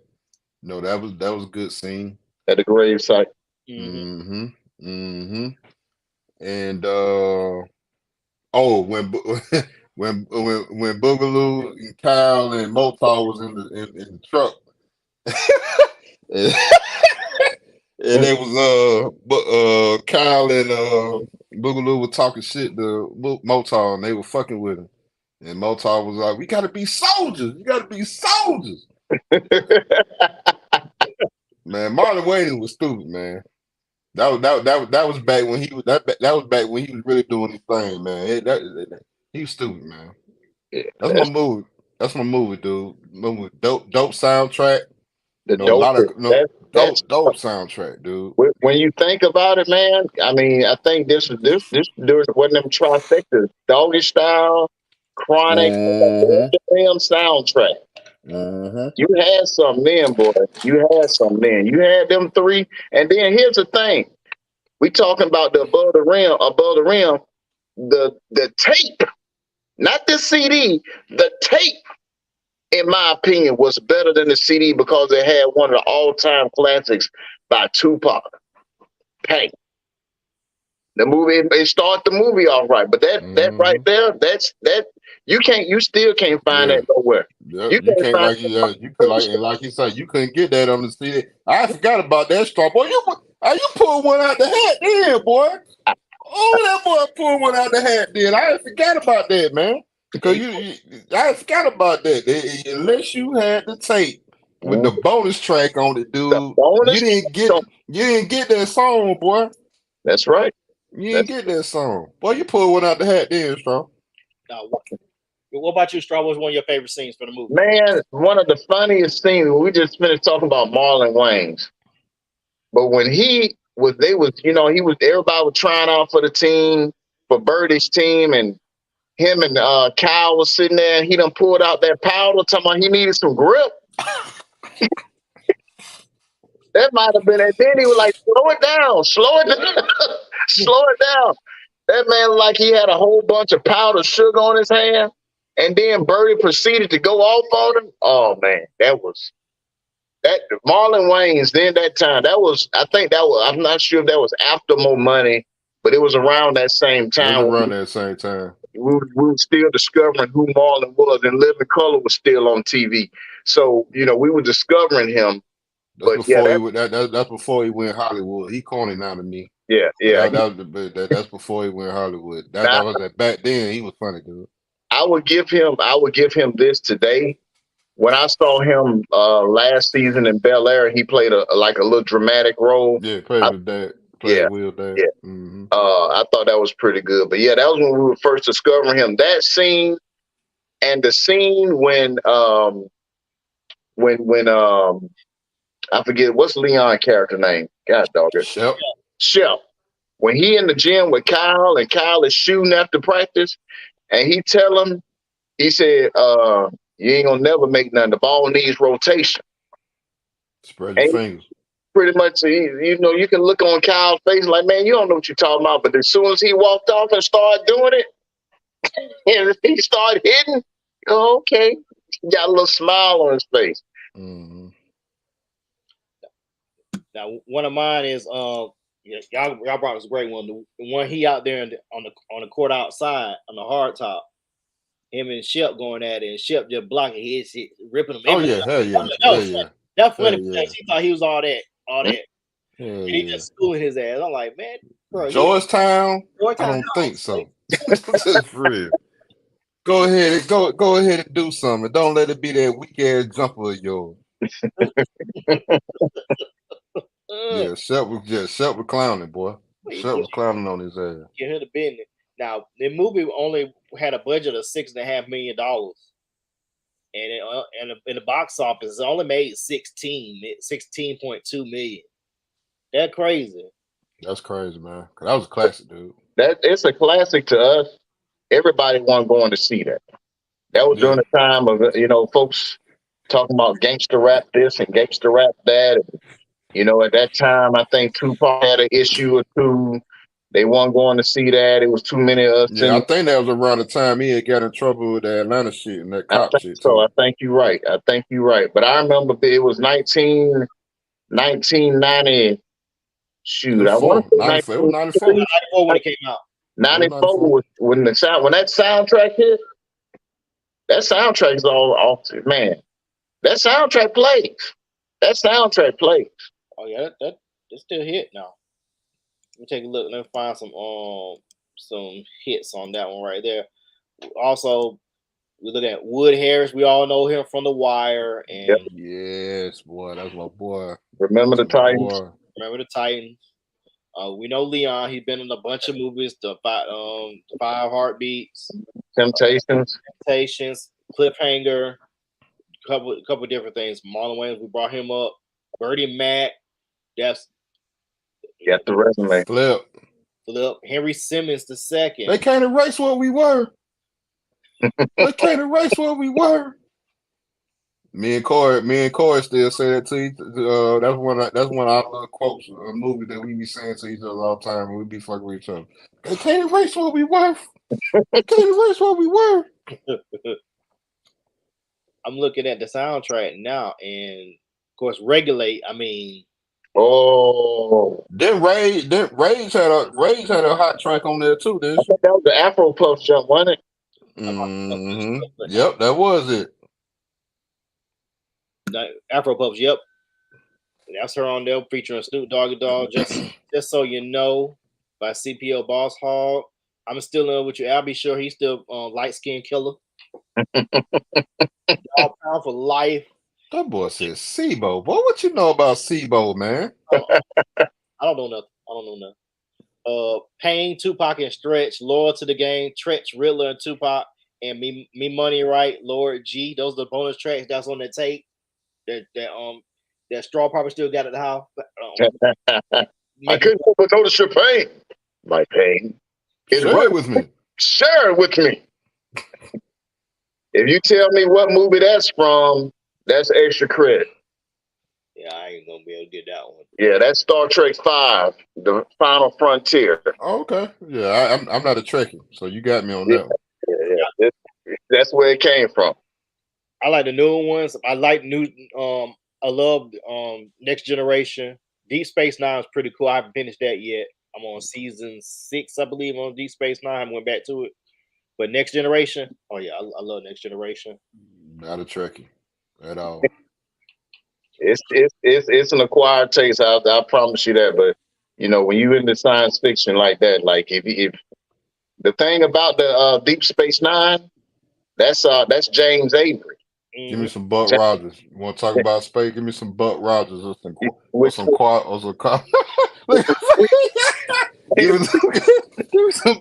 no, that was a good scene. At the grave site. And when Boogaloo and Kyle and Motar was in the truck, and it was Kyle and Boogaloo were talking shit to Motar, and they were fucking with him. And Motar was like, "We gotta be soldiers. You gotta be soldiers." Man, Marlon Wayne was stupid, man. That was back when he was that was back when he was really doing his thing, man. He was stupid, man. Yeah, that's my movie. That's my movie, dude. Dope soundtrack. Dope soundtrack, dude. When you think about it, man, I mean, I think this during one of them trifectas, Doggy Style, Chronic, Rim soundtrack. You had some men, boy. You had some men. You had them three. And then here's the thing: we talking about the above the rim, the tape, not the CD. The tape, in my opinion, was better than the CD because it had one of the all-time classics by Tupac. Pain. The movie, it started the movie off right, but that right there, that you still can't find that nowhere. Yeah, you can't like you said, you couldn't get that on the CD. I forgot about that, Straw Boy. You pulled one out the hat, then, boy. Oh, that boy pulled one out the hat, then. I forgot about that, man. Because I forgot about that. Unless you had the tape with the bonus track on it, dude, you didn't get that song, boy. That's right. You didn't get that song. Boy, you pulled one out the hat then, Straw. What about you, Straw? What's one of your favorite scenes for the movie? Man, one of the funniest scenes, we just finished talking about Marlon Wayans. But when everybody was trying out for the team, for Birdie's team, and him and Kyle was sitting there, and he done pulled out that powder, talking about he needed some grip. That might have been it. Then he was like, slow it down, slow it down, slow it down. That man like he had a whole bunch of powdered sugar on his hand. And then Birdie proceeded to go off on him. Oh man, that Marlon Wayans then that time. I'm not sure if that was after More Money, but it was around that same time. Around that same time. We were still discovering who Marlon was, and Living Color was still on TV. So, we were discovering him. That's before he went Hollywood. He corny now to me. Yeah. That's before he went Hollywood. That was that back then. He was funny, dude. I would give him this today. When I saw him last season in Bel Air, he played a little dramatic role. Yeah, played with Dad. Will Dad. Yeah. Mm-hmm. I thought that was pretty good. But yeah, that was when we were first discovering him. That scene and the scene when I forget what's Leon's character name. God dog it. Shep. When he in the gym with Kyle and Kyle is shooting after practice, and he tell him, he said, you ain't gonna never make nothing. The ball needs rotation. Spread your fingers. Pretty much, you can look on Kyle's face like, man, you don't know what you're talking about. But as soon as he walked off and started doing it, and he started hitting, okay, he got a little smile on his face. Mm-hmm. Now, one of mine is y'all brought this great one. The one he out there on the court outside on the hard top. Him and Shep going at it, and Shep just blocking his shit, ripping him. Oh yeah, hell yeah. That's funny because he thought he was all that. And he just schooling his ass. I'm like, man, bro, Georgetown? I don't think so. For real. Go ahead and do something. Don't let it be that weak ass jumper of yours. Yeah, Shep was clowning, boy. Shep was clowning on his ass. Get him the business. Now, the movie only had a budget of $6.5 million, and in the box office, it only made 16.2 million. That's crazy. That's crazy, man. That was a classic, dude. It's a classic to us. Everybody wasn't going to see that. That was during the time of folks talking about gangster rap this and gangster rap that. And, at that time, I think Tupac had an issue or two. They weren't going to see that. It was too many of us. Yeah, I think that was around the time he had got in trouble with that Atlanta shit and that cop shit. So I think you're right. But I remember it was 1990. Shoot, I want to 94. It was 94. 94 when it came out. 94 was when that soundtrack hit. That soundtrack is all off. Man, that soundtrack plays. Oh yeah, that still hit now. Let me take a look. Let me find some hits on that one right there. Also, we look at Wood Harris. We all know him from The Wire. And yes, boy, that's my boy. Remember the Titans. We know Leon. He's been in a bunch of movies. The Five Heartbeats, Temptations, Cliffhanger, couple different things. Marlon Wayans, we brought him up. Bertie Mac. That's got the resume. Flip. Henry Simmons II. They can't erase what we were. Me and Corey still say that to each. That's one of our little quotes, a movie that we be saying to each other all the time, and we be fucking with each other. They can't erase what we were. I'm looking at the soundtrack now, and of course, Regulate. I mean, then Rage had a hot track on there too. I think that was the Afro Puff jump, wasn't it? Mm-hmm. Yep, that was it. Afro Puffs, yep. That's her on there featuring Snoop Doggy Dogg. Just so you know, by CPO Boss Hog. I'm still in love with you. I'll be sure he's still light skinned killer. All pound for life. That boy says SIBO. Boy, what you know about SIBO, man? I don't know nothing. Pain, Tupac and Stretch, Loyal to the Game, Tretch, Riddler, and Tupac, and Me Money Right, Lord G. Those are the bonus tracks that's on that tape. That Straw probably still got at the house. I couldn't but notice your pain. My pain. Share it with me. Share it with me. If you tell me what movie that's from, that's extra credit. Yeah, I ain't gonna be able to get that one. Yeah, that's Star Trek V, The Final Frontier. Oh, okay. Yeah, I'm not a Trekkie, so you got me on Yeah. that one. That's where it came from. I like the newer ones. I like new. I love Next Generation. Deep Space Nine is pretty cool. I haven't finished that yet. I'm on season 6, I believe, on Deep Space Nine. I haven't went back to it. But Next Generation, oh yeah, I love Next Generation. Not a Trekkie at all. It's an acquired taste. I promise you that. But when you into science fiction like that, like if the thing about the Deep Space Nine, that's James Avery. Give me some Buck Rogers. You want to talk about space? Give me some Buck Rogers or some give me some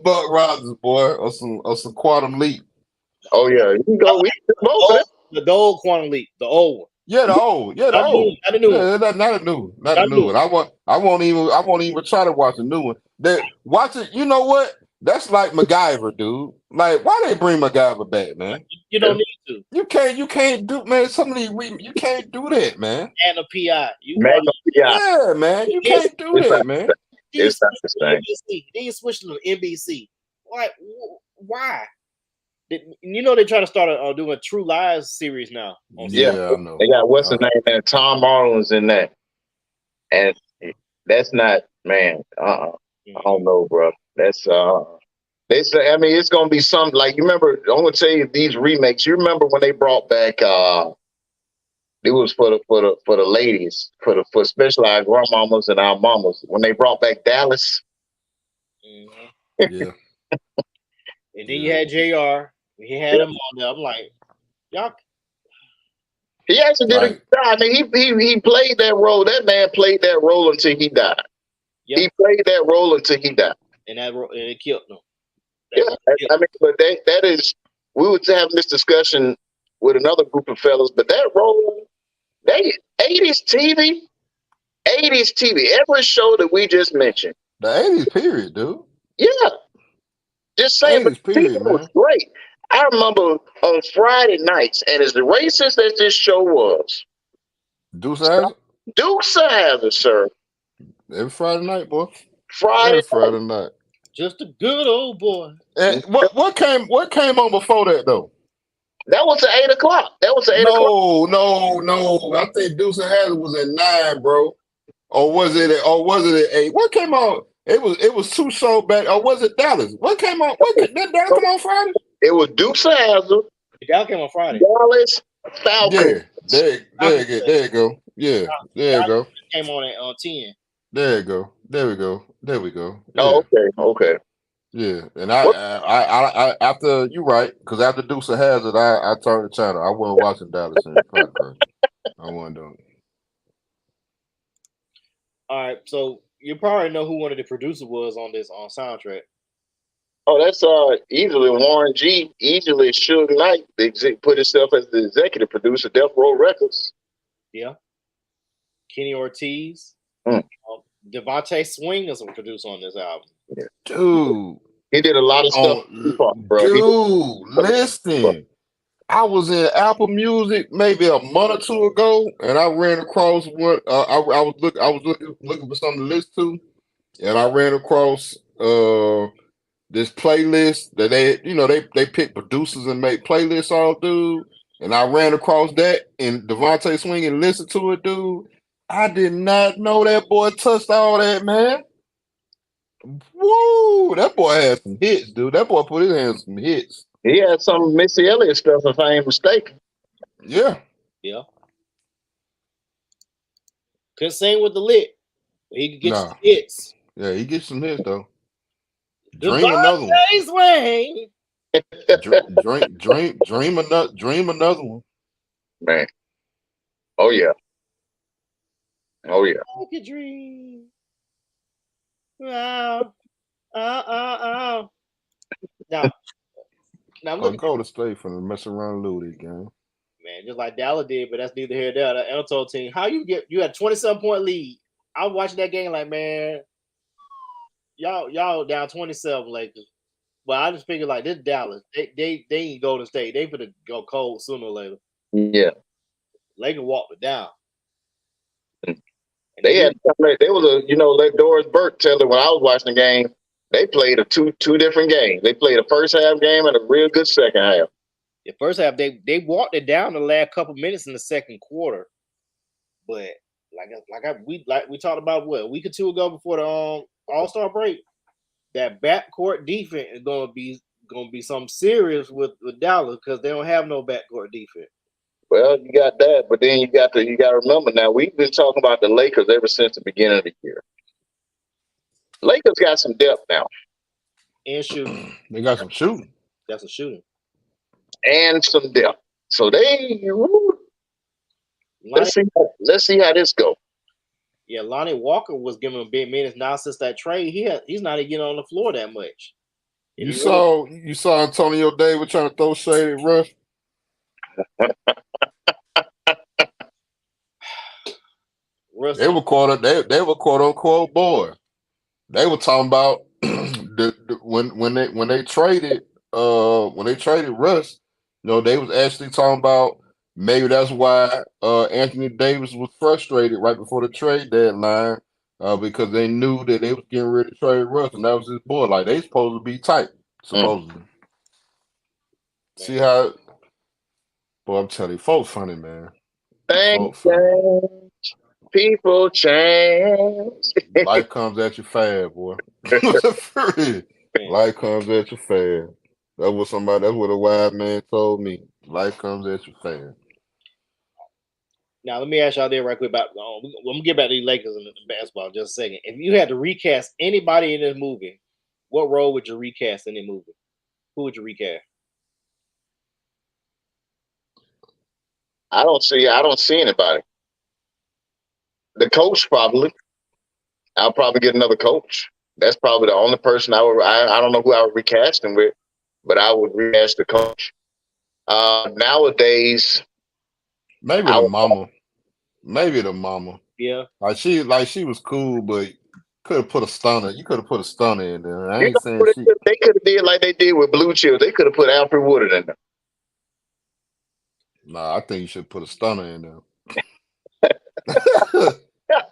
Buck Rogers, boy, or some Quantum Leap. Oh yeah, you can go. The old Quantum Leap, the old one. Yeah, the old. Not the new one. Not a new one. I won't even try to watch a new one. Watch it. You know what? That's like MacGyver, dude. Like, why they bring MacGyver back, man? You don't need to. You can't do, man. Some of these you can't do that, man. And a PI. Yeah, man. You can't do that, man. It's not the same. Then you switch to NBC. Why? They're trying to start doing a True Lies series now. Yeah, I know. They got what's his name, and Tom Marlin's in that, and that's not, man. I don't know, bro. That's they say. I mean, it's gonna be something like, you remember. I'm gonna tell you these remakes. You remember when they brought back? It was for the ladies, for especially our grandmamas and our mamas, when they brought back Dallas. Mm-hmm. Yeah. And then you had JR. He had him on there. I'm like, y'all. He actually did a good job. I mean, he played that role. That man played that role until he died. Yep. He played that role until he died. And it killed him. I mean, but that is, we were having this discussion with another group of fellas, but that role, 80s TV, every show that we just mentioned. The 80s period, dude. Yeah. Just saying, but TV was great. I remember on Friday nights, and as racist as this show was, Dukes of Hazzard, sir. Every Friday night, boy. Friday night. Just a good old boy. And what came on before that though? That was at 8 o'clock. No. I think Dukes of Hazzard was at 9, bro. Or was it at 8? What came on? It was 2 shows back. Or was it Dallas? What came on? Did Dallas come on Friday? It was Dukes of Hazzard. Dallas came on Friday. Dallas Falcons. Yeah, there you go. Yeah, there you go. Came on at 10. There you go. There we go. Yeah. Oh, okay. Yeah, and I after you right, because after Dukes of Hazzard, I turned the channel. I wasn't watching Dallas. I wasn't doing it. All right, so you probably know who one of the producers was on this soundtrack. Oh, that's easily Warren G. Easily Suge Knight put himself as the executive producer, Death Row Records. Yeah. Kenny Ortiz. Devontae Swing is a producer on this album. Yeah. Dude. He did a lot of stuff. Dude, listen. I was in Apple Music maybe a month or 2 ago, and I ran across one. I was looking for something to listen to, and I ran across this playlist that they pick producers and make playlists all, dude. And I ran across that and Devontae Swing and listened to it, dude. I did not know that boy touched all that, man. Woo! That boy had some hits, dude. That boy put his hands on some hits. He had some Missy Elliott stuff, if I ain't mistaken. Yeah. Couldn't sing with the lit. He could get some hits. Yeah, he gets some hits though. Dream another one. Swing. Dream another one. Man. Oh yeah. Like a dream. Wow. Now I'm go to stay for the mess around Louis game. Man, just like Dallas did, but that's neither here nor there. The Elto team. How you had 27-point lead. I was watching that game like, man, y'all down 27 Lakers. But I just figured like this Dallas, they ain't Golden State. They finna go cold sooner or later. Yeah. Lakers walked it down. And They had there was a let Doris Burke tell it when I was watching the game. They played two different games. They played a first half game and a real good second half. the first half they walked it down the last couple minutes in the second quarter, but we talked about what a week or two ago before the All-Star break, that backcourt defense is gonna be something serious with Dallas because they don't have no backcourt defense. Well, you got that, but then you got to remember now we've been talking about the Lakers ever since the beginning of the year. Lakers got some depth now And shooting. They got some shooting. That's a shooting. and some depth. So let's see how this goes. Yeah, Lonnie Walker was giving him big minutes. Now since that trade, he's not even getting on the floor that much. You saw Antonio Davis trying to throw shade at Russ. They were quote unquote bored. They were talking about when they traded Russ, they was actually talking about maybe that's why Anthony Davis was frustrated right before the trade deadline because they knew that they was getting ready to trade Russ, and that was his boy. Like they supposed to be tight, supposedly. See how? Boy, I'm telling you, folks funny, man. Things change, people change. Life comes at you fast, boy. Life comes at you fast. That's what a wise man told me. Life comes at you fast. Now let me ask y'all there right quick about. I'm gonna get back to the Lakers and the basketball in just a second. If you had to recast anybody in this movie, what role would you recast in the movie? Who would you recast? I don't see anybody. The coach probably. I'll probably get another coach. That's probably the only person I would. I don't know who I would recast him with, but I would recast the coach. Nowadays, maybe the mama. Yeah, like she was cool, but could have put a stunner. You could have put a stunner in there. I ain't saying they could have did like they did with Blue Chill. They could have put Alfred Woodard in there. Nah, I think you should put a stunner in there.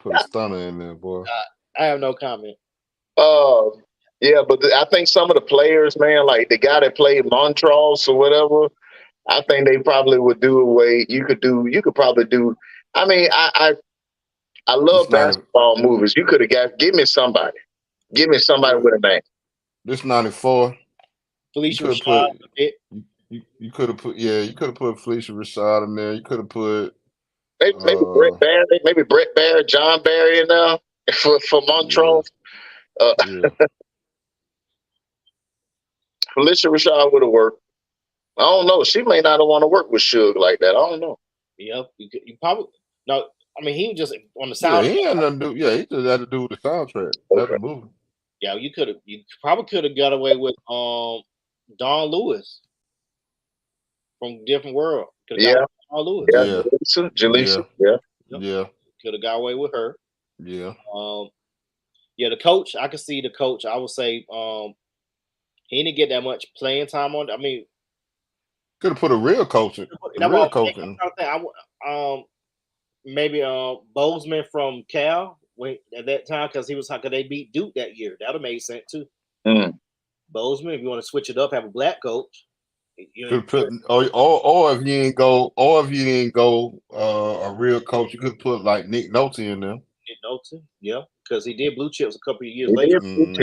Put a stunner in there, boy. I have no comment. Yeah, but I think some of the players, man, like the guy that played Montrose or whatever, I think they probably would do a way you could probably do. I mean, I love basketball movies. You could have give me somebody with a name. This 94. Felicia Rashad. You could have put Felicia Rashad in there. You could have put maybe Brett Barry, John Barry in there for Montrose. Yeah. Felicia Rashad would have worked. I don't know. She may not want to work with Suge like that. I don't know. Yep. You probably no. I mean, he was just on the soundtrack. Yeah, he had nothing to do. Yeah, he just had to do with the soundtrack. That's the movie. Yeah, you probably could have got away with Don Lewis from Different World. Yeah. Don Lewis. Yeah. Jaleesa. Yeah. Could have got away with her. Yeah. Yeah, the coach, I could see the coach. I would say he didn't get that much playing time on. I mean, could have put a real coach in. Maybe Bozeman from Cal at that time because they beat Duke that year. That would have made sense too. Bozeman, if you want to switch it up, have a black coach. Or if you didn't go a real coach, you could put like Nick Nolte in there. Nick Nolte, yeah, because he did Blue Chips a couple of years later. Blue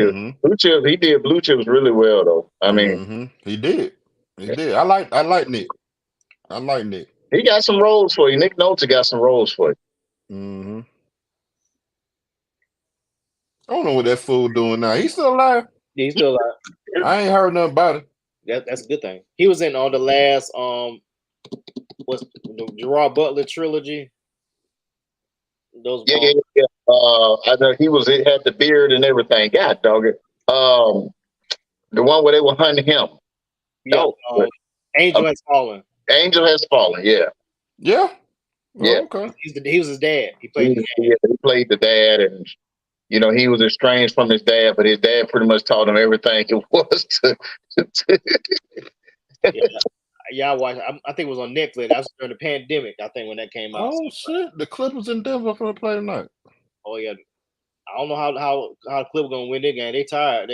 Chips, he did Blue Chips really well though. I mean, he did. I like Nick. I like Nick. He got some roles for you. Nick Nolte got some roles for you. I don't know what that fool doing now. He's still alive. Yeah, he's still alive. I ain't heard nothing about it. That's a good thing. He was in on the last what's the Gerard Butler trilogy. Those yeah. I know he had the beard and everything. God dog it. The one where they were hunting him. Yeah. Angel Has Fallen. Angel Has Fallen. Yeah. Yeah. Yeah. Okay. He was his dad. He played the dad, and he was estranged from his dad, but his dad pretty much taught him everything it was to Yeah, I watched. I think it was on Netflix. That was during the pandemic. I think when that came out. Oh shit! The Clippers in Denver for the play tonight. Oh yeah, I don't know how Clippers gonna win their game. They tired.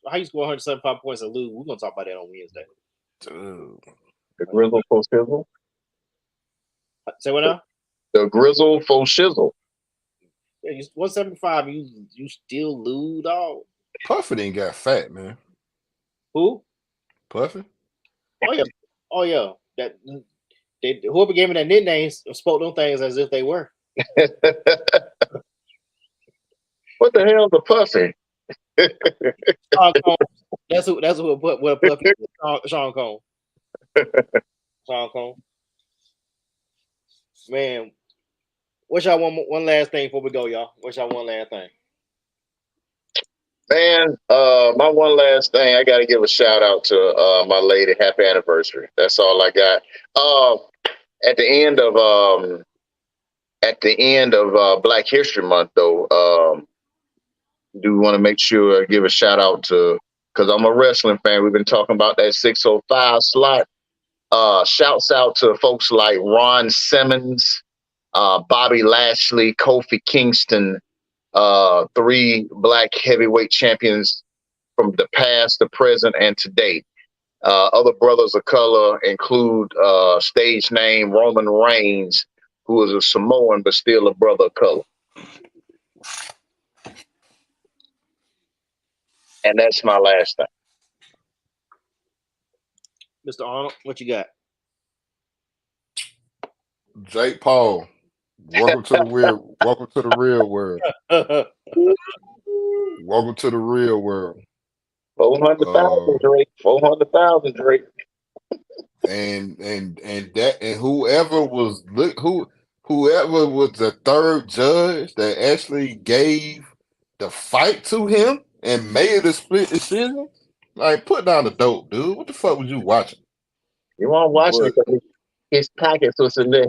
How you score 175 points and lose? We're gonna talk about that on Wednesday. Dude. The Grizzle for Shizzle. Say what now? The Grizzle for Shizzle. Yeah, 175. You still lose, dog. Puffy ain't got fat, man. Who? Puffy? Oh yeah. That whoever gave me that nickname spoke them things as if they were. What the hell's a Puffy? Sean Combs. That's who put what a Puffy is. Sean Combs. Sean Combs. Man, what's y'all one last thing before we go, y'all? What's y'all one last thing? Man, my one last thing, I got to give a shout out to my lady. Happy anniversary. That's all I got. At the end of Black History Month, though, do want to make sure I give a shout out to, because I'm a wrestling fan. We've been talking about that 605 slot. Shouts out to folks like Ron Simmons, Bobby Lashley, Kofi Kingston, 3 black heavyweight champions from the past, the present, and today. Other brothers of color include stage name Roman Reigns, who is a Samoan but still a brother of color. And that's my last thing. Mr. Arnold, what you got? Jake Paul. Welcome to the real. Welcome to the real world. Welcome to the real world. 400,000 Drake. 400,000 Drake. And whoever was whoever was the third judge that actually gave the fight to him and made a split decision, like, put down the dope, dude. What the fuck was you watching? You want to watch it because his pockets was in there.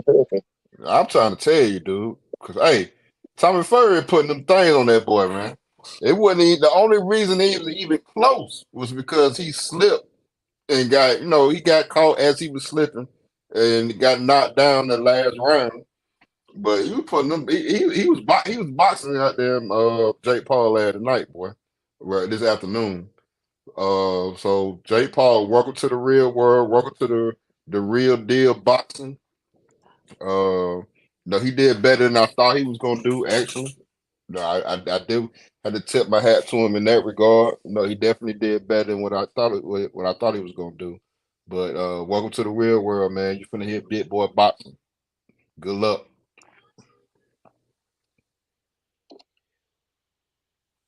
I'm trying to tell you, dude. Because hey, Tommy Fury putting them things on that boy, man. It wasn't even, the only reason he was even close was because he slipped and got, he got caught as he was slipping and got knocked down the last round. But he was putting them. He was boxing out there, Jake Paul last night, boy. Right, this afternoon. So Jake Paul, welcome to the real world. Welcome to the real deal boxing. No, he did better than I thought he was gonna do. Actually, no, I did had to tip my hat to him in that regard. No, he definitely did better than what I thought he was gonna do. But welcome to the real world, man. You finna hit big boy boxing. Good luck.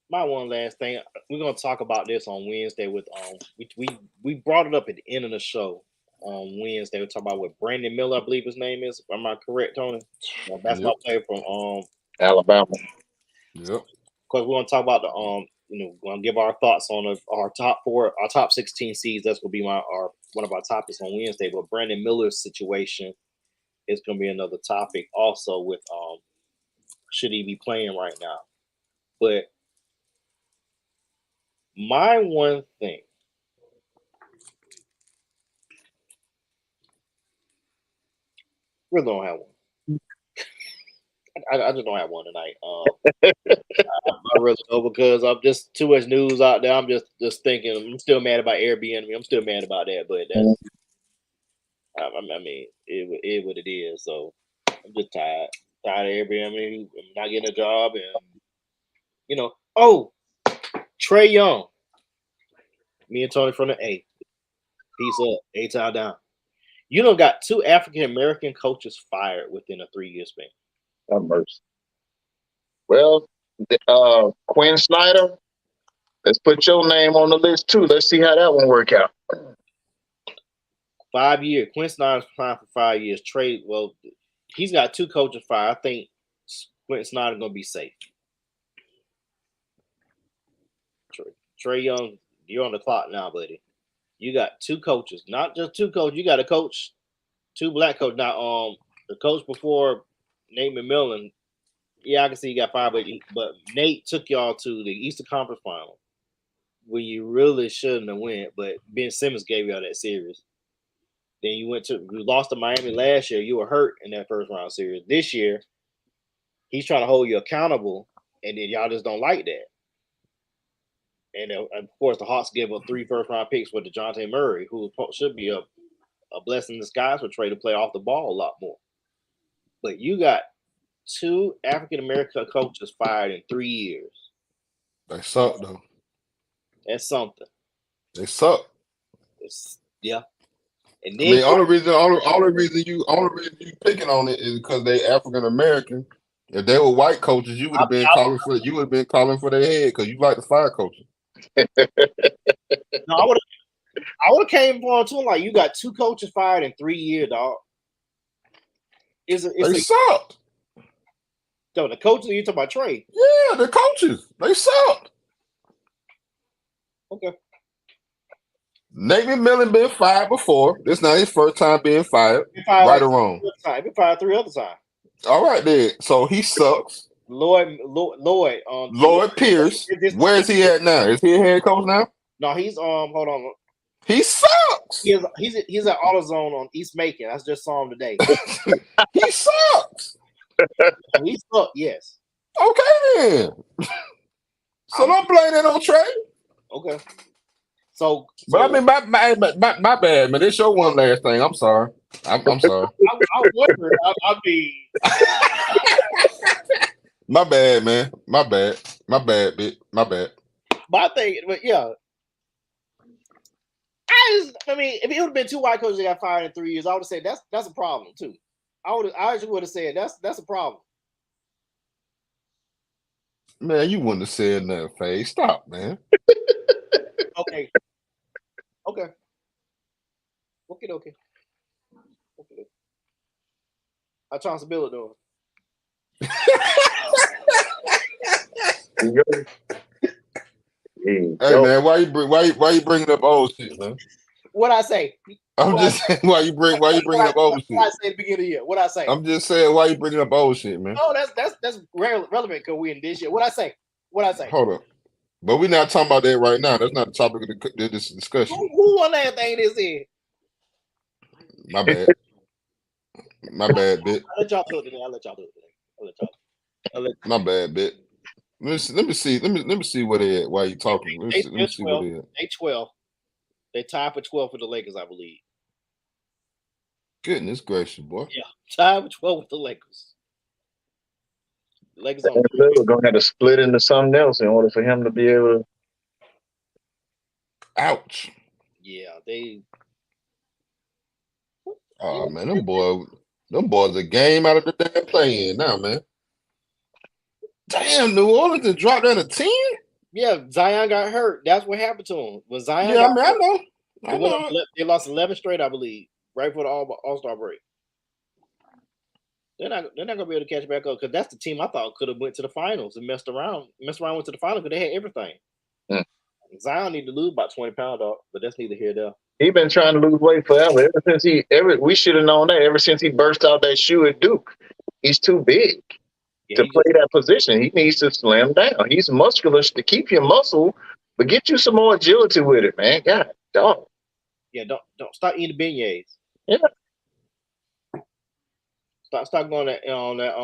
My one last thing, we're gonna talk about this on Wednesday with we brought it up at the end of the show on Wednesday. We're talking about what Brandon Miller, I believe his name is. Am I correct, Tony? Basketball player from Alabama. Because Yep. we're gonna talk about the we're gonna give our thoughts on our top 16 seeds. That's gonna be one of our topics on Wednesday. But Brandon Miller's situation is gonna be another topic also with should he be playing right now? But my one thing, really don't have one. I just don't have one tonight. I really don't, because I'm just too much news out there. I'm just thinking. I'm still mad about Airbnb. I'm still mad about that, but that's. I mean, it what it is. So I'm just tired of Airbnb. I'm not getting a job, and Oh, Trae Young. Me and Tony from the A. Peace up. A-Town down. You don't got 2 African American coaches fired within a 3-year span. Have mercy. Well, Quinn Snyder, let's put your name on the list too. Let's see how that one work out. 5 years. Quinn Snyder's fine for 5 years. Trae, well, he's got 2 coaches fired. I think Quinn Snyder's gonna be safe. Trae Young, you're on the clock now, buddy. You got 2 coaches, not just 2 coaches. You got a coach, 2 black coaches. Now, the coach before Nate McMillan, yeah, I can see you got 5, but Nate took y'all to the Eastern Conference Final, where you really shouldn't have went. But Ben Simmons gave y'all that series. Then you lost to Miami last year. You were hurt in that first round series. This year, he's trying to hold you accountable, and then y'all just don't like that. And of course, the Hawks give up 3 first-round picks for DeJounte Murray, who should be a blessing in disguise for Trey to play off the ball a lot more. But you got 2 African-American coaches fired in 3 years. They suck, though. That's something. They suck. Yeah. And I then mean, only reason you picking on it is because they African American. If they were white coaches, you would have been calling for their head because you like the fire coaches. No, I would have came for to him like, you got 2 coaches fired in 3 years, dog. They sucked. So the coaches, you talking about Trey? Yeah, the coaches. They sucked. Okay. Nate McMillan been fired before. This not his first time being fired. Right or wrong? He been fired 3 other times. All right, then. So he sucks. Lloyd Pierce. Where is he at now? Is he a head coach now? No, he's hold on. He sucks. He's at AutoZone on East Macon. I just saw him today. He sucks. He sucked, yes. Okay then. So don't blame that on Trey. Okay. So but I mean, my bad, man. This your one last thing. I'm sorry. I'm sorry. I wonder. I mean, my bad, man. My bad. My bad, bit. My bad. But yeah. I mean, if it would have been 2 white coaches that got fired in 3 years, I would have said that's a problem too. I actually would have said that's a problem. Man, you wouldn't have said nothing, Faye. Stop, man. Okay. How Chauncey Billups doing? Hey man, why you bringing up old shit, man? What I say? I'm just saying why you bringing up old shit. What I say at the beginning of the year? What I say? I'm just saying why you bringing up old shit, man. No, that's relevant because we in this year. What I say? Hold up. But we're not talking about that right now. That's not the topic of this discussion. Who won that thing this year? My bad. My bad, bit. I'll let y'all do it today. My bad, bit. Let me see where they at while you talking. Let me see where they at. They 12. They tied for 12 for the Lakers, I believe. Goodness gracious, boy. Yeah, tied for 12 with the Lakers. The Lakers on. We're gonna have to split into something else in order for him to be able to. Ouch. Yeah, they. Oh man, them boys a game out of the damn play-in now, man. Damn, New Orleans just dropped down to 10? Yeah, Zion got hurt. That's what happened to him. When Zion I know. They lost 11 straight, I believe, right before the All-Star break. They're not gonna be able to catch back up because that's the team I thought could have went to the finals and messed around, went to the finals because they had everything. Zion need to lose about 20 pounds, dog, but that's neither here nor there. He's been trying to lose weight forever. We should have known that ever since he burst out that shoe at Duke. He's too big to play that position. He needs to slim down. He's muscular to keep your muscle, but get you some more agility with it, man. God, dog. Yeah, don't stop eating beignets. Yeah. Stop going on that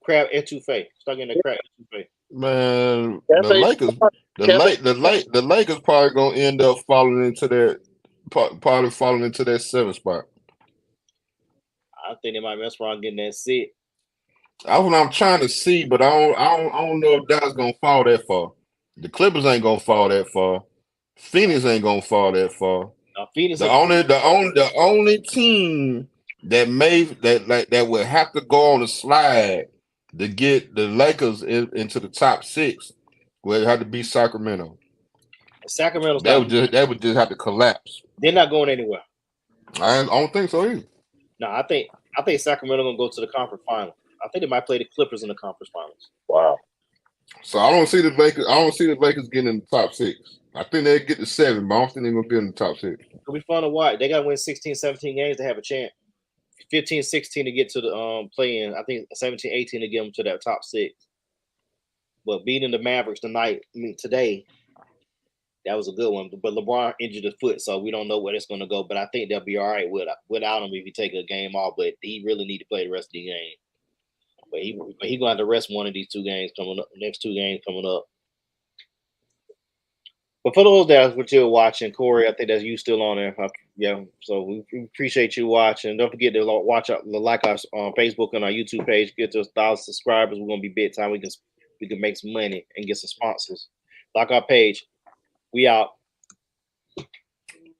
crab etouffee. Stop getting that crab etouffee. Man, the Lakers probably gonna end up falling into that 7th spot. I think they might mess around getting that sit. That's what I'm trying to see, but I don't know if Dallas gonna fall that far. The Clippers ain't gonna fall that far. Phoenix ain't gonna fall that far. Phoenix. The only team that would have to go on a slide to get the Lakers into the top 6 would have to be Sacramento. That would just have to collapse. They're not going anywhere. I don't think so either. No, I think Sacramento gonna go to the conference final. I think they might play the Clippers in the conference finals. Wow. So I don't see the Lakers getting in the top 6. I think they get to 7, but I don't think they're gonna get in the top 6. It'll be fun to watch. They gotta win 16, 17 games to have a chance. 15, 16 to get to the play-in. I think 17, 18 to get them to that top 6. But beating the Mavericks today, that was a good one. But LeBron injured his foot, so we don't know where it's going to go. But I think they'll be all right without him if he take a game off. But he really need to play the rest of the game. But he going to have to rest one of these 2 games coming up. Next 2 games coming up. But for those that are still watching, Corey, I think that's you still on there. Yeah, so we appreciate you watching. Don't forget to like us on Facebook and our YouTube page. Get to 1,000 subscribers. We're gonna be big time. We can make some money and get some sponsors. Like our page. We out.